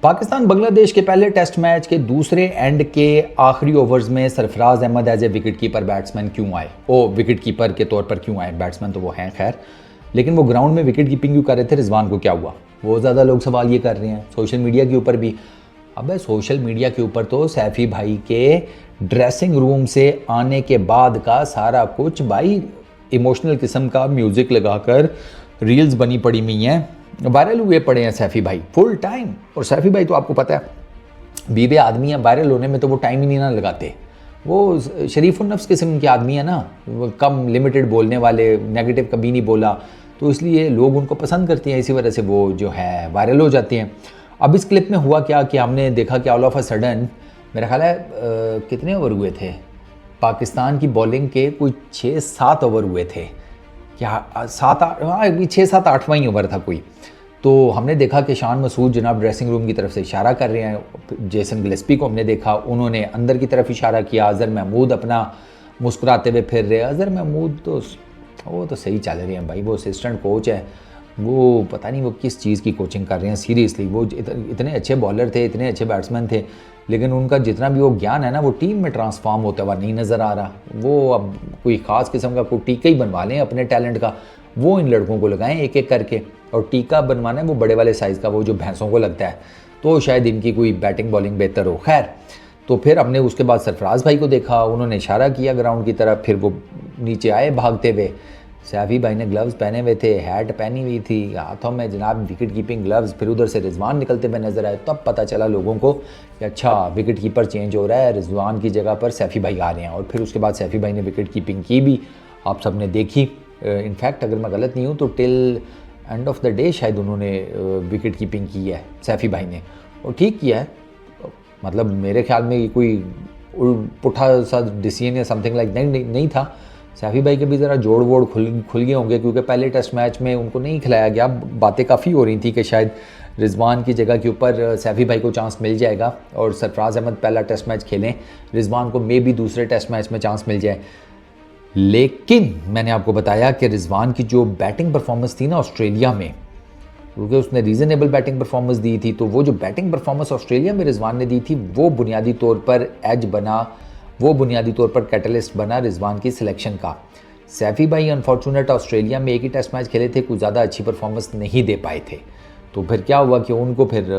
पाकिस्तान बांग्लादेश के पहले test match के दूसरे एंड के आखिरी ओवर्स में Sarfaraz Ahmed as a wicket keeper batsman क्यों आए? विकेट कीपर के तौर पर क्यों आए? बैट्समैन तो वो हैं खैर, लेकिन वो ग्राउंड में विकेट कीपिंग क्यों कर रहे थे? रिजवान को क्या हुआ? वो ज़्यादा लोग सवाल ये कर रहे हैं सोशल मीडिया के ऊपर भी। अबे सोशल मीडिया के ऊपर तो सैफ़ी भाई के ड्रेसिंग रूम से आने के बाद का सारा कुछ भाई इमोशनल किस्म का म्यूज़िक लगाकर रील्स बनी पड़ी हुई हैं, वायरल हुए पड़े हैं सैफ़ी भाई फुल टाइम। और सैफ़ी भाई तो आपको पता है बीबे आदमी है, वायरल होने में तो वो टाइम ही नहीं ना लगाते। वो शरीफ नफ्स किस्म के आदमी है ना, वो कम लिमिटेड बोलने वाले, नेगेटिव कभी नहीं बोला, तो इसलिए लोग उनको पसंद करते हैं, इसी वजह से वो जो है वायरल हो जाते हैं। अब इस क्लिप में हुआ क्या कि हमने देखा कि ऑल ऑफ अ सडन मेरा ख्याल है कितने ओवर हुए थे पाकिस्तान की बॉलिंग के, कोई 6-7 ओवर हुए थे क्या, 7-8, हाँ 6-7-8वां ही ओवर था कोई। तो हमने देखा कि शान मसूद जनाब ड्रेसिंग रूम की तरफ से इशारा कर रहे हैं। जेसन गिलेस्पी को हमने देखा, उन्होंने अंदर की तरफ इशारा किया। अज़हर महमूद अपना मुस्कुराते हुए फिर रहे। अज़हर महमूद तो वो तो सही चल रहे हैं भाई, वो असिस्टेंट कोच है, वो पता नहीं वो किस चीज़ की कोचिंग कर रहे हैं सीरियसली। वो इतने अच्छे बॉलर थे, इतने अच्छे बैट्समैन थे, लेकिन उनका जितना भी वो ज्ञान है ना वो टीम में ट्रांसफॉर्म होता हुआ नहीं नज़र आ रहा। वो अब कोई ख़ास किस्म का कोई टीका ही बनवा लें अपने टैलेंट का, वो इन लड़कों को लगाएं एक एक करके। और टीका बनवाना है वो बड़े वाले साइज़ का, वो जो भैंसों को लगता है, तो शायद इनकी कोई बैटिंग बॉलिंग बेहतर हो। खैर, तो फिर हमने उसके बाद सरफराज भाई को देखा, उन्होंने इशारा किया ग्राउंड की तरफ, फिर वो नीचे आए भागते हुए। सैफ़ी भाई ने ग्लव्स पहने हुए थे, हैट पहनी हुई थी, हाथों में जनाब विकेट कीपिंग ग्लव्स। फिर उधर से रिजवान निकलते हुए नजर आए, तब पता चला लोगों को कि अच्छा विकेट कीपर चेंज हो रहा है, रिजवान की जगह पर सैफ़ी भाई आ रहे हैं। और फिर उसके बाद सैफ़ी भाई ने विकेट कीपिंग की भी, आप सब ने देखी। इनफैक्ट अगर मैं गलत नहीं हूँ तो till end of the day शायद उन्होंने विकेट कीपिंग की है सैफ़ी भाई ने, और ठीक किया है। मतलब मेरे ख्याल में कोई पुठा सा डिसीजन या समथिंग लाइक नहीं था। सैफ़ी भाई के भी ज़रा जोड़ वोड़ खुल गए होंगे, क्योंकि पहले टेस्ट मैच में उनको नहीं खिलाया गया। बातें काफ़ी हो रही थी कि शायद रिजवान की जगह के ऊपर सैफ़ी भाई को चांस मिल जाएगा और सरफराज अहमद पहला टेस्ट मैच खेलें, रिजवान को मे भी दूसरे टेस्ट मैच में चांस मिल जाए। लेकिन मैंने आपको बताया कि रिजवान की जो बैटिंग परफॉर्मेंस थी ना ऑस्ट्रेलिया में, क्योंकि उसने रीज़नेबल बैटिंग परफॉर्मेंस दी थी, तो वो जो बैटिंग परफॉर्मेंस ऑस्ट्रेलिया में रिजवान ने दी थी वो बुनियादी तौर पर एज बना, वो बुनियादी तौर पर कैटलिस्ट बना रिजवान की सिलेक्शन का। सैफ़ी भाई अनफॉर्चुनेट ऑस्ट्रेलिया में एक ही टेस्ट मैच खेले थे, कुछ ज़्यादा अच्छी परफॉर्मेंस नहीं दे पाए थे। तो फिर क्या हुआ कि उनको फिर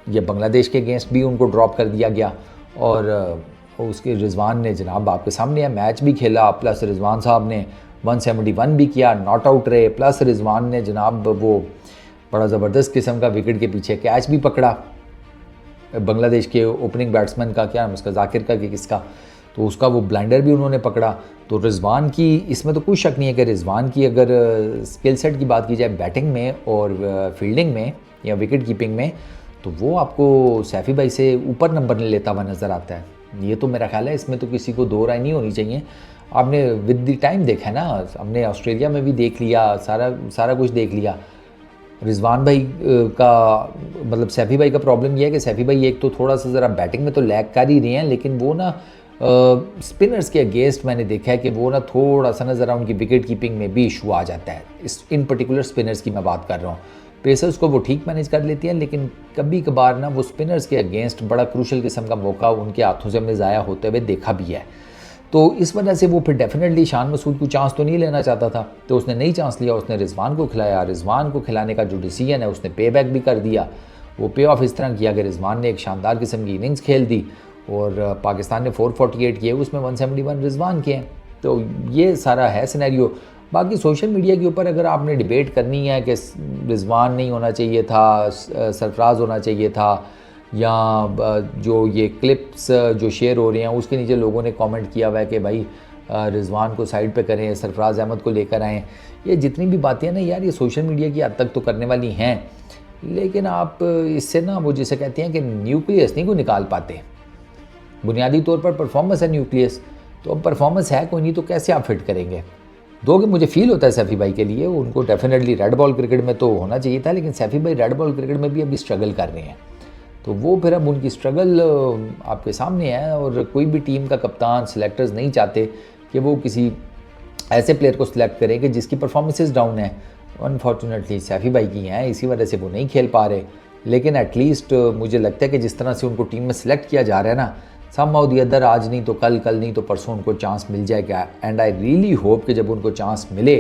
ये बांग्लादेश के अगेंस्ट भी उनको ड्रॉप कर दिया गया। और उसके रिजवान ने जनाब आपके सामने है मैच भी खेला, प्लस रिजवान साहब ने 171 भी किया, नॉट आउट रहे, प्लस रिजवान ने जनाब वो बड़ा ज़बरदस्त किस्म का विकेट के पीछे कैच भी पकड़ा बांग्लादेश के ओपनिंग बैट्समैन का, क्या नाम उसका, जाकिर का कि किसका, तो उसका वो ब्लाइंडर भी उन्होंने पकड़ा। तो रिजवान की इसमें तो कोई शक नहीं है कि रिजवान की अगर स्किल सेट की बात की जाए बैटिंग में और फील्डिंग में या विकेट कीपिंग में, तो वो आपको सैफ़ी भाई से ऊपर नंबर लेता हुआ नज़र आता है। ये तो मेरा ख्याल है, इसमें तो किसी को दो राय नहीं होनी चाहिए। आपने विद द टाइम देखा है ना, हमने ऑस्ट्रेलिया में भी देख लिया, सारा कुछ देख लिया। रिजवान भाई का मतलब सैफ़ी भाई का प्रॉब्लम यह है कि सैफ़ी भाई एक तो थोड़ा सा ज़रा बैटिंग में तो लैग कर ही रहे हैं, लेकिन वो ना स्पिनर्स के अगेंस्ट मैंने देखा है कि वो ना थोड़ा सा ना ज़रा उनकी विकेट कीपिंग में भी इशू आ जाता है। इन पर्टिकुलर स्पिनर्स की मैं बात कर रहा हूँ। पेसर्स को वो ठीक मैनेज कर लेती हैं, लेकिन कभी कभार ना वो स्पिनर्स के अगेंस्ट बड़ा क्रूशल किस्म का मौका उनके हाथों से हमने ज़ाया होते हुए देखा भी है। तो इस वजह से वो फिर डेफिनेटली शान मसूद को चांस तो नहीं लेना चाहता था, तो उसने नहीं चांस लिया, उसने रिजवान को खिलाया। रिजवान को खिलाने का जो डिसीजन है उसने पे बैक भी कर दिया। वो पे ऑफ इस तरह किया कि रिजवान ने एक शानदार किस्म की इनिंग्स खेल दी और पाकिस्तान ने 448 किए, उसमें 171 रिजवान किए। तो ये सारा है सिनेरियो। बाकी सोशल मीडिया के ऊपर अगर आपने डिबेट करनी है कि रिजवान नहीं होना चाहिए था, सरफराज होना चाहिए था, या जो ये क्लिप्स जो शेयर हो रहे हैं उसके नीचे लोगों ने कमेंट किया हुआ है कि भाई रिजवान को साइड पे करें, सरफराज अहमद को लेकर आएँ, ये जितनी भी बातें हैं ना यार, ये सोशल मीडिया की हद तक तो करने वाली हैं, लेकिन आप इससे ना वो जिसे कहते हैं कि न्यूक्लियस नहीं को निकाल पाते। बुनियादी तौर पर परफॉर्मेंस है न्यूक्लियस, तो अब परफॉर्मेंस है कोई नहीं तो कैसे आप फिट करेंगे? दो कि मुझे फील होता है सैफ़ी भाई के लिए, उनको डेफिनेटली रेड बॉल क्रिकेट में तो होना चाहिए था, लेकिन सैफ़ी भाई रेड बॉल क्रिकेट में भी अभी स्ट्रगल कर रहे हैं। तो वो फिर अब उनकी स्ट्रगल आपके सामने है, और कोई भी टीम का कप्तान, सिलेक्टर्स नहीं चाहते कि वो किसी ऐसे प्लेयर को सिलेक्ट करें कि जिसकी परफॉर्मेंसेस डाउन है। अनफॉर्चुनेटली सैफ़ी भाई की हैं, इसी वजह से वो नहीं खेल पा रहे। लेकिन एटलीस्ट मुझे लगता है कि जिस तरह से उनको टीम में सेलेक्ट किया जा रहा है ना, समहाउ द अदर आज नहीं तो कल, कल नहीं तो परसों उनको चांस मिल जाएगा। एंड आई रियली होप कि जब उनको चांस मिले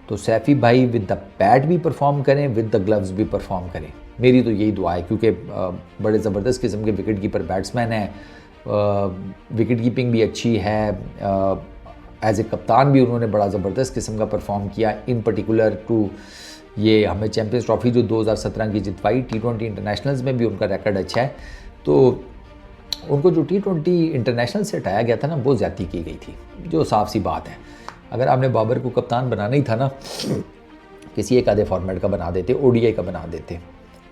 तो सैफ़ी भाई विद द बैट भी परफॉर्म करें, विद द ग्लव्स भी परफॉर्म करें। मेरी तो यही दुआ है, क्योंकि बड़े ज़बरदस्त किस्म के विकेट कीपर बैट्समैन हैं, विकेट कीपिंग भी अच्छी है, एज ए कप्तान भी उन्होंने बड़ा ज़बरदस्त किस्म का परफॉर्म किया। इन पर्टिकुलर टू ये हमें चैम्पियंस ट्रॉफी जो 2017 की जितवाई, T20 इंटरनेशनल्स में भी उनका रिकॉर्ड अच्छा है। तो उनको जो T20 इंटरनेशनल से हटाया गया था ना, वो ज़्यादती की गई थी, जो साफ सी बात है। अगर आपने बाबर को कप्तान बनाना ही था ना, किसी एक आधे फॉर्मेट का बना देते, ODI का बना देते,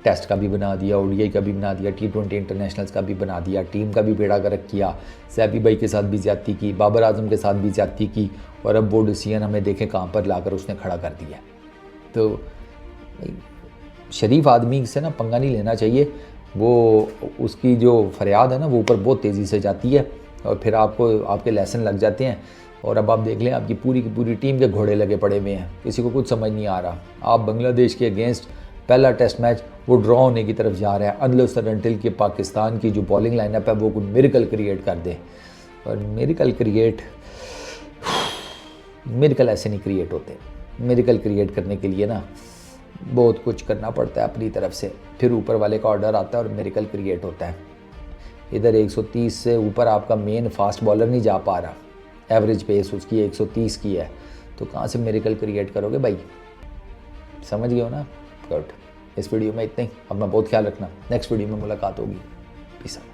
टेस्ट का भी बना दिया, ODI का भी बना दिया, T20 इंटरनेशनल्स का भी बना दिया, टीम का भी बेड़ा गर्क किया, सैफी भाई के साथ भी ज़्यादती की, बाबर आजम के साथ भी ज़्यादती की, और अब वो डिसीजन हमें देखें कहाँ पर लाकर उसने खड़ा कर दिया। तो शरीफ आदमी से ना पंगा नहीं लेना चाहिए। वो उसकी जो फरियाद है ना, वो ऊपर बहुत तेज़ी से जाती है और फिर आपको आपके लेसन लग जाते हैं। और अब आप देख लें, आपकी पूरी की पूरी टीम के घोड़े लगे पड़े हुए हैं, किसी को कुछ समझ नहीं आ रहा। आप बांग्लादेश के अगेंस्ट पहला टेस्ट मैच वो ड्रॉ होने की तरफ जा रहा है, अनलेस अनटिल कि पाकिस्तान की जो बॉलिंग लाइनअप है वो कोई मिरेकल क्रिएट कर दे। और मिरेकल ऐसे नहीं क्रिएट होते। मिरेकल क्रिएट करने के लिए ना बहुत कुछ करना पड़ता है अपनी तरफ से, फिर ऊपर वाले का ऑर्डर आता है और मिरेकल क्रिएट होता है। इधर 130 से ऊपर आपका मेन फास्ट बॉलर नहीं जा पा रहा, एवरेज पेस उसकी 130 की है, तो कहाँ से मिरेकल क्रिएट करोगे भाई? समझ गए हो ना? गुड। इस वीडियो में इतना ही। अपना बहुत ख्याल रखना, नेक्स्ट वीडियो में मुलाकात होगी। Peace out.